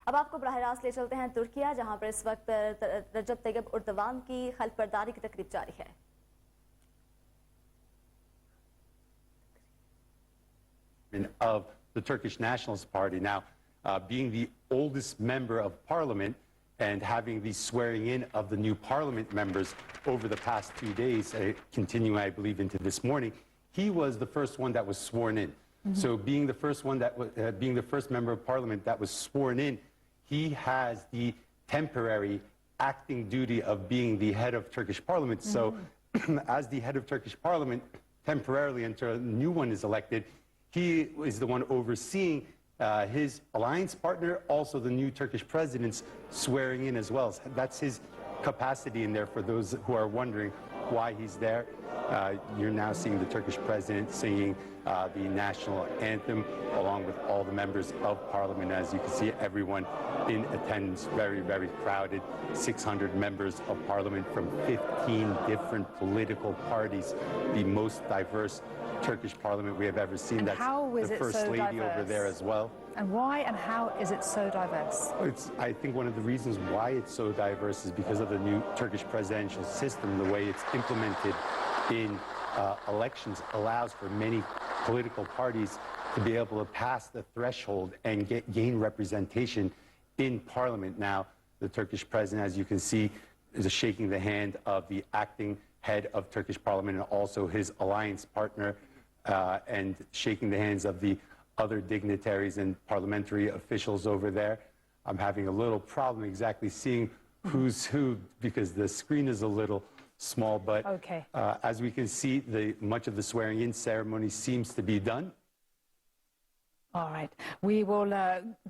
अब आपको बराह रास्त ले चलते हैं तुर्किया, जहां पर इस वक्त रजब तैयब उर्दवान की खल्फ बरदारी की तकरीब जारी है। Of the Turkish Nationalist Party. Now, being the oldest member of parliament and having the swearing in of the new parliament members over the past 2 days, continuing, I believe, into this morning, he was the first one that was sworn in. So being the first one that was, being the first member of parliament that was sworn in, he has the temporary acting duty of being the head of Turkish parliament. So as the head of Turkish parliament, temporarily until a new one is elected, he is the one overseeing his alliance partner, also the new Turkish president's swearing in as well. That's his capacity in there for those who are wondering why he's there. You're now seeing the Turkish president singing the national anthem along with all the members of parliament. As you can see, everyone in attendance, very, very crowded. 600 members of parliament from 15 different political parties, the most diverse Turkish parliament we have ever seen. And that's how is the it first so lady diverse? over there as well. And why and how is it so diverse? I think one of the reasons why it's so diverse is because of the new Turkish presidential system. The way it's implemented in elections allows for many political parties to be able to pass the threshold and gain representation in parliament. Now, the Turkish president, as you can see, is shaking the hand of the acting head of Turkish parliament and also his alliance partner, and shaking the hands of the other dignitaries and parliamentary officials over there. I'm having a little problem exactly seeing who's who because the screen is a little small, but okay. As we can see, much of the swearing-in ceremony seems to be done. All right, we will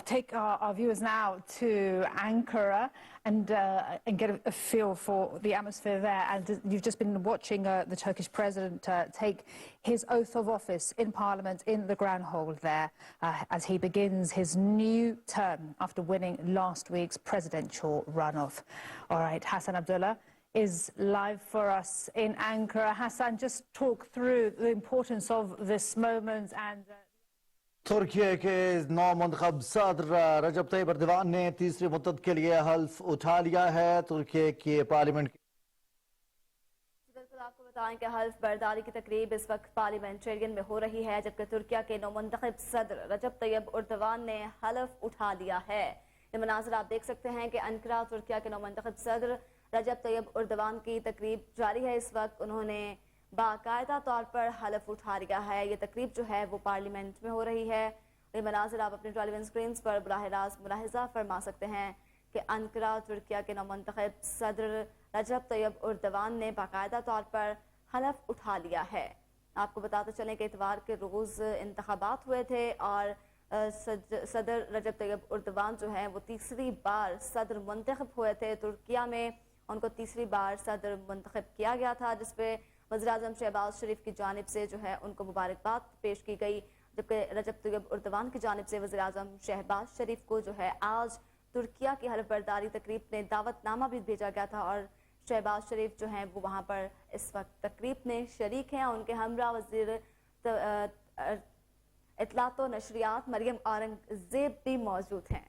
take our viewers now to Ankara and get a feel for the atmosphere there. And you've just been watching the Turkish president take his oath of office in Parliament in the Grand Hall there as he begins his new term after winning last week's presidential runoff. All right, Hassan Abdullah is live for us in Ankara. Hassan, just talk through the importance of this moment and... Türkiye کے نو منتخب صدر رجب طیب اردوان نے تیسری مدت کے لیے حلف اٹھا لیا ہے ترکیہ کی پارلیمنٹ بالکل آپ کو بتائیں کہ حلف برداری کی تقریب اس وقت پارلیمنٹرین میں ہو رہی ہے جبکہ ترکیہ کے نو منتخب صدر رجب طیب اردوان نے حلف اٹھا لیا ہے یہ مناظر آپ دیکھ سکتے ہیں کہ انقرہ ترکیہ کے نو منتخب صدر رجب طیب اردوان کی تقریب جاری ہے اس وقت انہوں نے باقاعدہ طور پر حلف اٹھا لیا ہے یہ تقریب جو ہے وہ پارلیمنٹ میں ہو رہی ہے یہ مناظر آپ اپنے ٹیلی ویژن سکرینز پر براہ راست ملاحظہ فرما سکتے ہیں کہ انقرہ ترکیہ کے نو منتخب صدر رجب طیب اردوان نے باقاعدہ طور پر حلف اٹھا لیا ہے آپ کو بتاتے چلیں کہ اتوار کے روز انتخابات ہوئے تھے اور صدر رجب طیب اردوان جو ہیں وہ تیسری بار صدر منتخب ہوئے تھے ترکیہ میں ان کو تیسری بار صدر منتخب کیا گیا تھا جس پہ وزیراعظم شہباز شریف کی جانب سے جو ہے ان کو مبارکباد پیش کی گئی جبکہ رجب طیب اردوان کی جانب سے وزیراعظم شہباز شریف کو جو ہے آج ترکیہ کی حلف برداری تقریب میں دعوت نامہ بھی بھیجا گیا تھا اور شہباز شریف جو ہیں وہ وہاں پر اس وقت تقریب میں شریک ہیں ان کے ہمراہ وزیر اطلاعات و نشریات مریم اورنگزیب بھی موجود ہیں